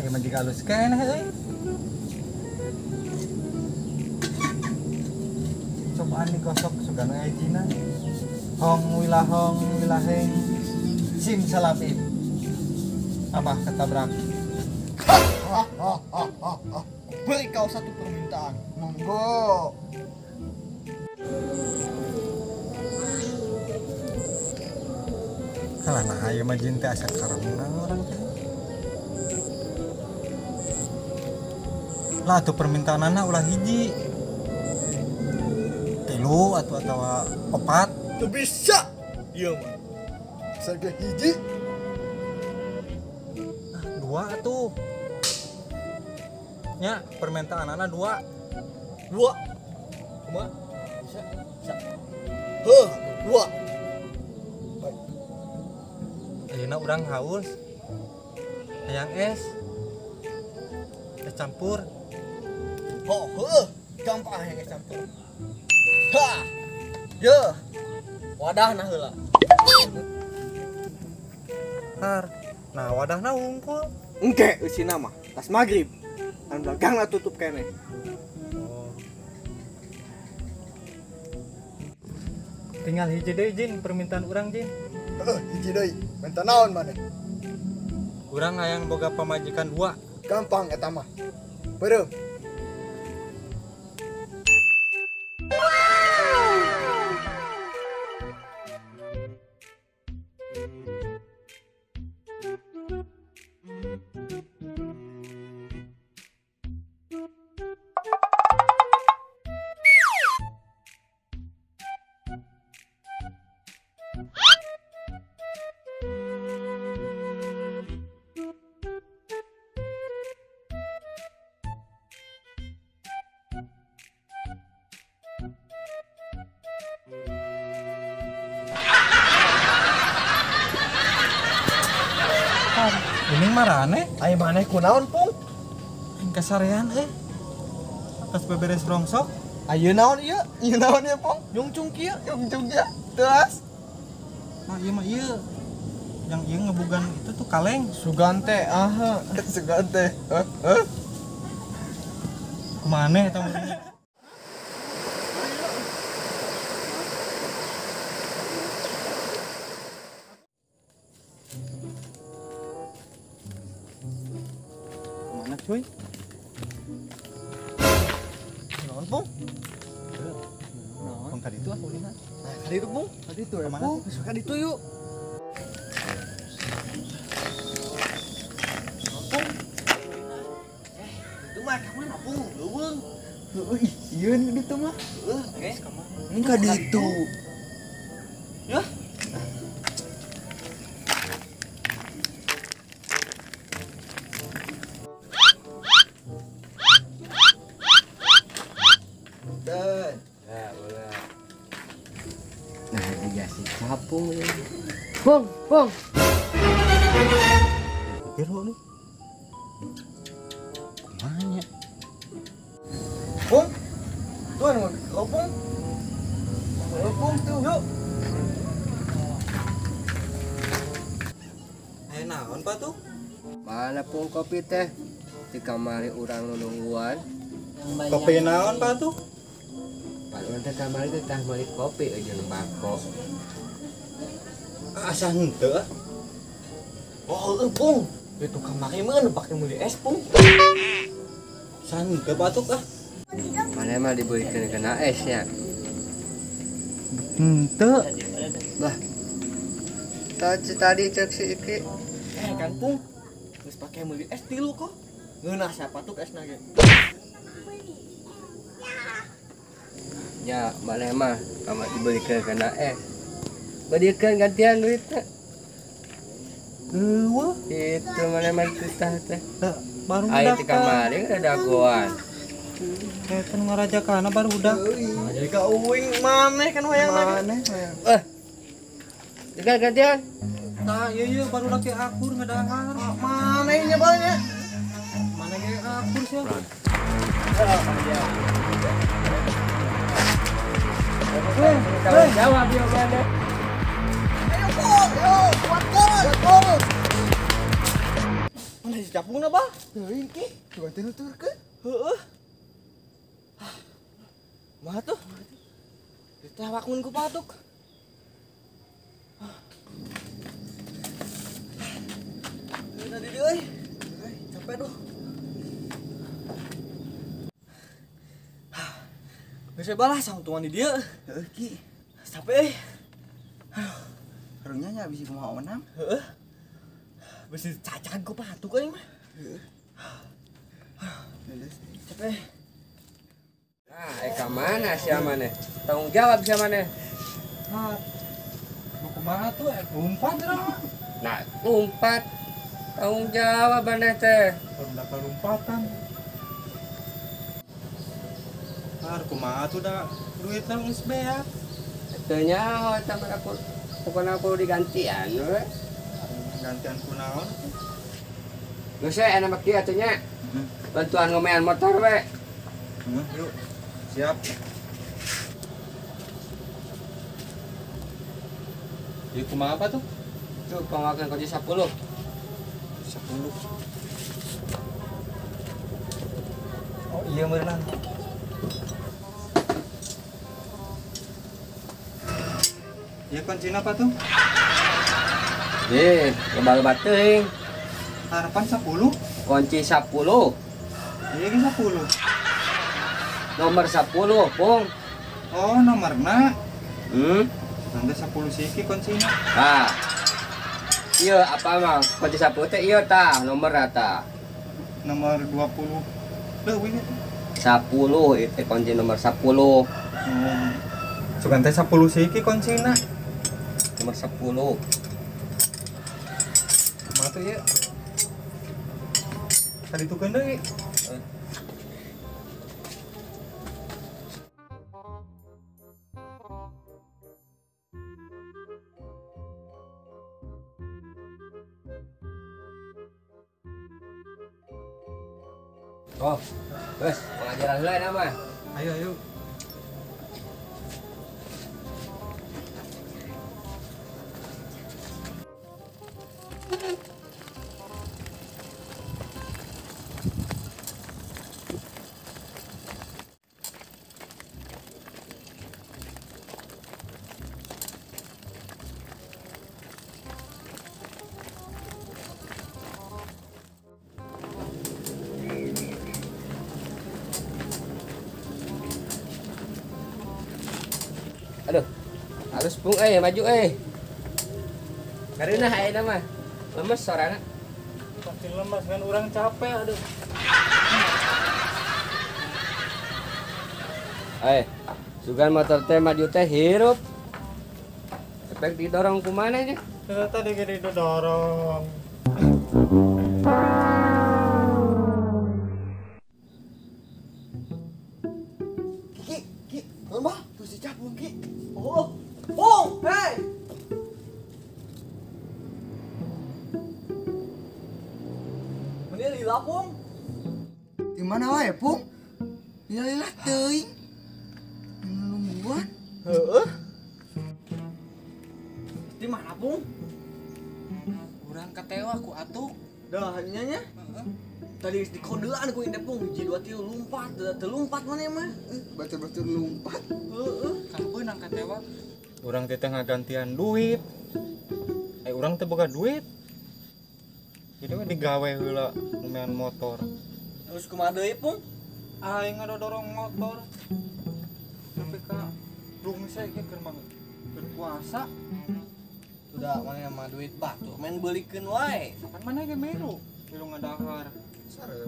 ieu mah jiga alus keneh euy. Cobaan digosok sugan we ejina. Hong wilaheng sim salapin. Abah ketabrak. Beri kau satu permintaan. Monggo. Halah nah ayo mah jin teh asa karena orang teh. Lah tuh permintaan anak ulah hiji. Tilu atau opat. Tuh bisa. Iya mah. Saga hiji. Dua atuh. Nya permintaan anak dua. Dua. Kumaha? Bisa. Heuh, dua. Ayeuna urang haus. Hayang es. Es campur. Oh, heuh. Gampang yang campur. Ha. Ye. Wadahna heula. Har. Nah, wadahna wungkul. Engke eusina mah tas magrib. Anu belakangna tutup keneh. Tinggal hiji deui jin permintaan urang jin. Heuh, hiji deui. Minta naon maneh? Urang hayang boga pamajikan dua. Gampang eta mah. Beureum. Ini marane? Aya maneh kunaon, Pung? Aing kasarean Pas beberes rongsok. Ayo naon ieu? Ieu naon ieu, Pung? Nyungcung kieu, nyungcung kieu. Terus Nah, ieu mah ieu. Yang ieu ngebugan itu tuh kaleng. Sugante, aha, Sugante. Heh. Kumane eta meureun? Mana cuy? Naon, Pung? Naon kadi itu aku lihat. Nah, kali itu, Pung. Kali itu ya, Kemana Pung. Suka itu yuk. Pung. Itu mah kamu mah, Pung. Leuweung. Ih, ieu itu mah. Oke. Enggak di itu. Ya. Dan. Ya, boleh. Nah, dikasih capung ya. Pung. Pikir lu. Kumanya? Pung. Tuan, mau Pung. Pung tuh, yuk. Ayo naon pa tuh? Mana pun kopi teh di kamari urang nungguan. Kopi naon pa tuh? Padahal teh kamari teh tah meuli kopi jeung bako. Asa henteu. Oh, Pung. Itu kamari mah pakai meuli es, Pung. Sangke batuk ah. Mana mah dibeuikeun kena esnya. Henteu. Bah. Tadi cek si Iki. Kan, Pung. Geus pakai meuli es tilu kok. Ngeunah siapa tuh esna ge. Ya, mana mah amat dibeuikeun kena es. Beuikeun gantian duit teh. Wah, Itu mana mah tah teh. baru Aya udah di kamari ada dagoan. kayak kan ngaraja kana baru udah. Jadi ka uing maneh kan hoyang Maneh. Juga gantian. Nah, iya baru laki akur ngadahar. maneh nya banyak. Mana kayak akur sih? Jawab ya mana. Ayo, Pung. Yo, kuat terus. Mana capung na ba? Teuing ki, coba nuturkeun. Heeh. Mah tuh. Ditewak mun ku patuk. Tadi dia euy. Capek duh. Geus balah sangtungan di dieu. Heeh ki. Capek euy. Harunya nya bisi kumaha menang. Heeh. Besi cacakan ku patuk euy mah. Heeh. Capek. Nah, Eka mana siapa nih? Tanggung jawab siapa nih? Nah, mau kemana tuh? Umpan dong. Nah, umpat. Tanggung jawab aneh teh. Berdapat lompatan. Kumaha tuh dah duit nang geus beak. Tanya, tapi aku bukan aku digantian, we. Gantian kunaon? Geus enak kieu atunya. Bantuan ngomean motor we. Yuk. Siap. Yuk kumaha apa tuh? Tuh pengawakan kunci 10. 10. Oh iya beneran. Ya kuncinya apa tuh? Ye, lebal teuing. Harapan 10. Kunci 10. Iya ge 10. Nomor 10, Pung. Oh, nomorna. Nanti 10 siki kuncinya. Ah. Iya, apa mah? Kunci 10 teh iya tah, nomor rata. Nomor 20. Leuwih itu. 10 itu kunci nomor 10. Sugan teh 10 siki kuncina. Nomor 10. Kumaha tuh ya? Tadi tukeun deui. Oh, wes, pengajaran heula nama. Ayo ayo. Aduh. Halus Pung maju Karena nama. Lemes sorangan. Pasti lemas kan orang capek aduh. Sugan motor teh maju teh hirup. Efek didorong kumana nya? Tadi gede dorong. Ki, naon bah? Tuh si capung ki. Oh. Pung, hei. Mana lila Pung? Di mana wae, Pung? Lila-lila teuing. Nungguan. Heeh. Di mana Pung? Urang katewa ku atuh. Dah nya. Tadi di kodean ku indep Pung, hiji dua tilu lompat, telumpat mana mah? Batur-batur lompat. Heeh. Kampeun ang katewa. Urang teh ngagantian duit. Urang teh boga duit. Jadi mah digawe heula ngomean motor. Terus kumaha deui Pung? Aing ngadodorong motor. Sampai ka rungsek ge keur mang berpuasa. Sudah mana mah duit batu, main belikeun wae. Kan mana ge meru, milu ngadahar.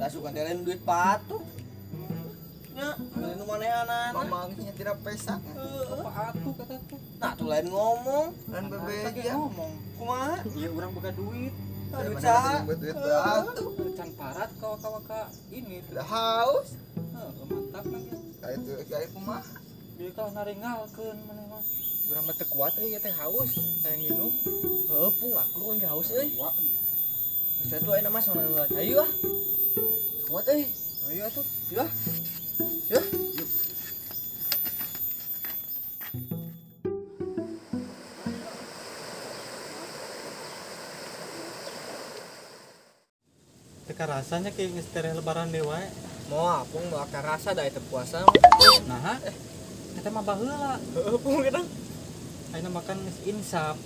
Da suka telen duit batu. Nya, nu manehanan. Mamangnya tidak pesak. Apa atuh kata tuh? Nah, tuh lain ngomong. Dan Kage bebeja. ngomong. Kumaha? Iya urang boga duit. Duit saha? Duit batu. Can parat ka ini. Udah haus. Mantap lagi. Kayak kumaha? Dia ka naringalkeun maneh mah. Urang mah teu kuat ya teh haus, saya nginum. Heuh, Pung, aku kan ge haus euy. Geus atuh aya mah soalna cayu ah. Kuat euy. Ayo atuh. Ya. Ya. rasanya kayak misteri lebaran dewa. Mau apung mau rasa da itu puasa. Nah, kita mah baheula. Apung kita. Ayeuna makan geus insap.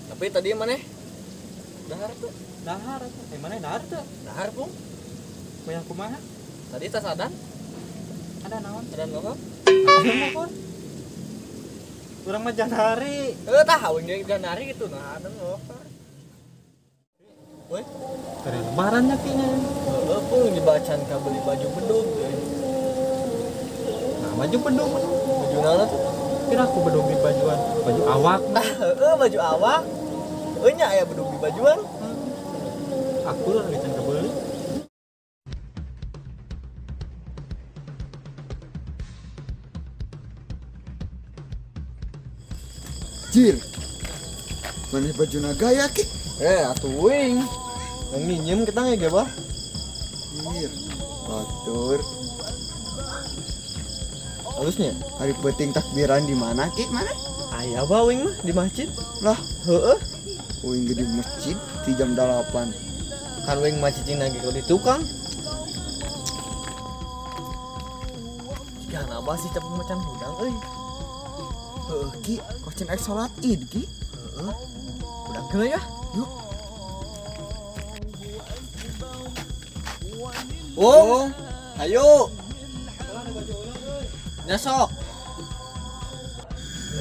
Tapi tadi mana? Dahar tuh. Dahar atuh. Mana dahar teh? Dahar pung. Bayang kumaha? Tadi tas adan. Ada naon? Adan lokal. Mohon. Urang mah jan hari. Tah aweun ge ganari gitu nah adan lokal. Woi, Hari lebaran nya kayaknya. apung dibacaan ka beli baju bedug. Nah, baju bedung. Baju naon tuh? Kira aku bedung di bajuan. Baju awak. Baju awak. Nya aya bedug di bajuan. Aku lagi can kebeuli. Jir. Mana baju nagaya ki? Atuh wing. Yang minjem kita nge bah. Jir. Batur. Halusnya. Hari penting takbiran di mana ki? Mana? Aya bah wing mah di masjid. Lah, Heeh. uing di masjid di jam 8. Kan wing mah cicing lagi kalau di tukang. Jika apa sih cepet macan hudang euy. Heeh ki, kocen ek salat Id ki. Heeh. Udah kena ya? Yuk. Wong, ayo. Nyasok.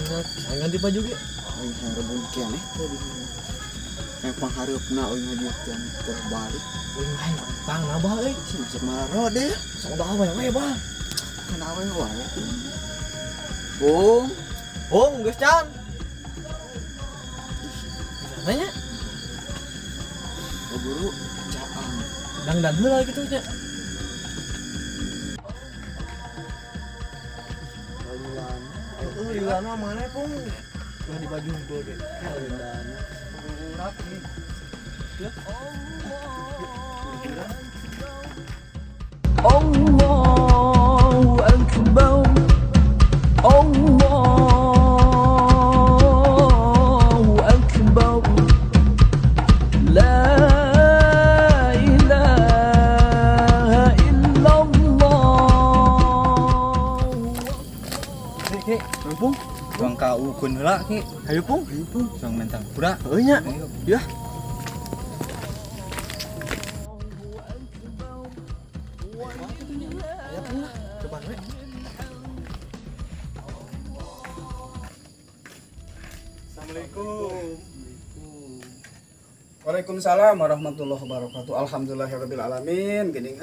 Saya ganti baju ge. Uing harebun keneh teh. Yang panghareupna uing ngadieukeun terbalik. Wing lain pang nabah euy. Si masuk mararode ya. Sok bawa we bang. Kan awe wae. Bung, Wong, geus can. Nanya, buru caang. dangdan heula gitu nya. Bulan. Lilan mah mana pun. Udah di baju gua ge. Rapi. Allahu Akbar, Allahu Akbar, La ilaha illallah. Ki, Pung. Urang ka ukun heula ki. Ayo pung. Sang mentang pura. Heuh nya. Ya. Assalamualaikum. Waalaikumsalam warahmatullahi wabarakatuh. Alhamdulillahirabbil alamin. Geuning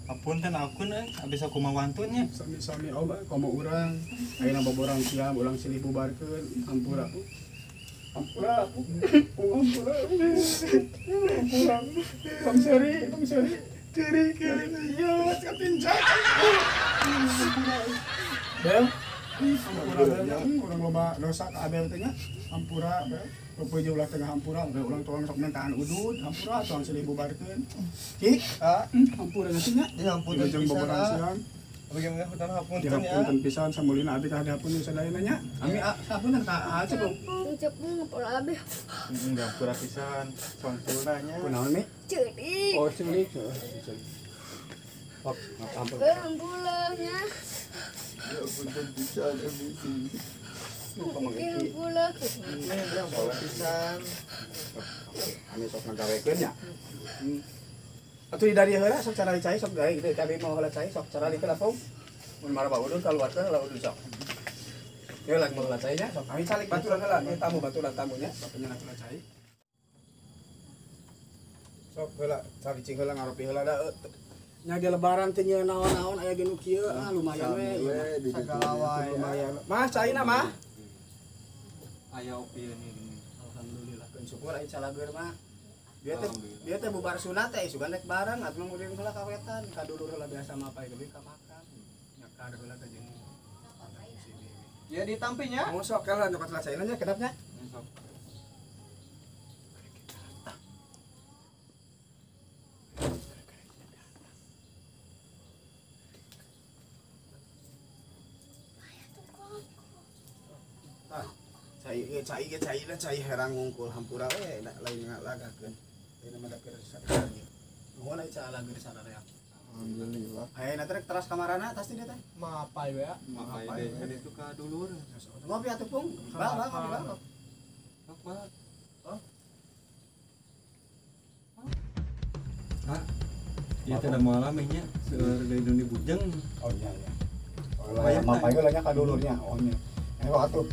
Apunten akun abis aku mawantunnya. sami-sami oba komo urang. Ayeuna boborang siam ulang silih bubarkeun hampura. Hampura. Hampura. Bang Seri. Kiri iya kapincak. Bel. Urang loba dosa ka abel teh nya. Hampura bel. Rupeun ulah tengah hampura, ulang tuang sok mentaan udud, hampura tuang silih bubarkeun. Ki, hampura nanti nya. Ya ampun Jeung boborang siang. Bagaimana hutan hapunten ya? Dihapunten pisan samulina abi ka hadapun sadayana nya. Ami sapunan ka acep belum? Cepung pola abis Enggak pura pisan. Soalnya. Kunaon mi? jadi Oh, sulik. bulanya Punten pisan abisi. mungkin pula Pisan. Ami sok ngagawekeun nya. Atuh dari heula sok cara dicai sok gawe gitu. Kami mau heula cai sok cara dikeun apung. Mun marah udun keluar teh heula udun sok. Yo lagi mau heula cai nya sok. Ami salik baturan heula, tamu baturan tamunya sok penyenak heula cai. Sok heula cari cing heula ngaropi heula da. Nya di lebaran teh nya naon-naon aya ge nu kieu lumayan we. Sagala wae lumayan. Mas caina mah. Aya opieun ini. Alhamdulillah keun syukur aya calageur mah. Dia teh bubar sunat teh sugan rek bareng atuh mungkin heula kawetan ka dulur heula biasa mah pae geulis ka makan. Nya ka heula teh jeung Ya ditampinya. mau sok kalau nyokot rasain aja kedapnya. Cai herang ngungkul hampura we lain lagakeun. Ini mah dapir sadaya. Nuhun ai ca lagi di sana ya. Alhamdulillah. Aya na trek teras kamarana pasti dia teh. Mapai ya. Makai deh kan itu ka dulur. Ngopi atuh Pung. Bal. Sok banget. Iya teh malam nya seueur dari dunia bujeng. Oh iya. Oh, mapai geulanya ka dulurnya. Oh nya. Atuh.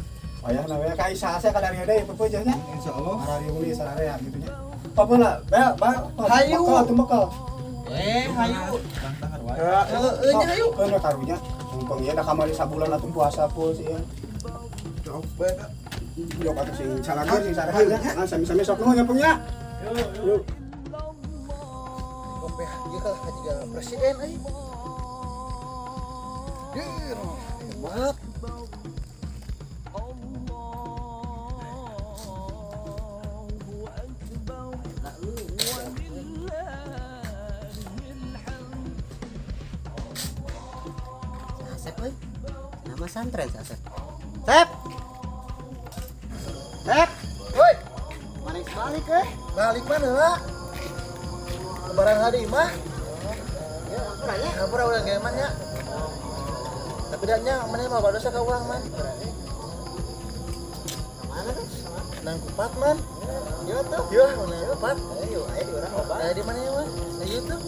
Aya na we ka isa asa ka dari deui peupeujeuh nya. Insyaallah. Hari uli sararea gitu nya. Apa lah? Hayu. Bekal. Hayu. Dahar wae. Nya hayu. Kan karunya. Mumpung ieu da kamari sabulan atuh puasa full sih. Yok atuh sing salagir sing saraya. Sami-sami sok nuhun ya Pung ya. Yuk. Kopi ieu ka juga presiden euy. Hebat. Asep euy. Nama santren si Asep. Sep. Woi, Manis balik euy. balik mana lah? Lebaran hari mah. Ya, kurangnya. Hampura udah geman ya. Tapi danya mana mah badosa ka uang man. Mana tuh? Nang kupat man. Iya tuh. Iya, mana kupat. Ayo, ayo di orang obat. Di mana ya man? Ayo tuh.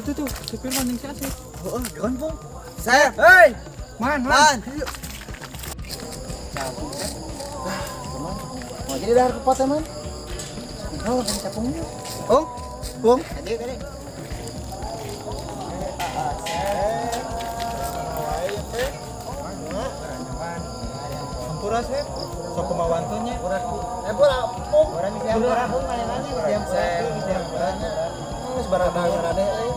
Tuh, supir maning si Asep. Oh, gawan Pung. Sep. Hei, Man. man. Oh, jadi dahar kupat ya man. Oh, kan capungnya. Pung. Tadi tadi. Sampura Sep. Sok kemauan tuh nya. Pura Pung. Orang bisa pura pun mana-mana bisa pura. Geus barang-barang ada euy.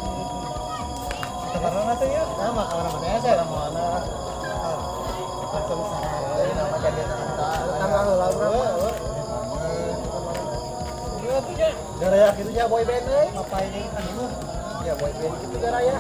Kamarna teh ya. Sama kamar mana ya saya mau ana. Langsung sana. Dari nama jadi tanggal heula urang. Iya tuh nya. Gara ya kitu nya boy band euy. Apa ini kan itu? Ya boy band kitu gara ya.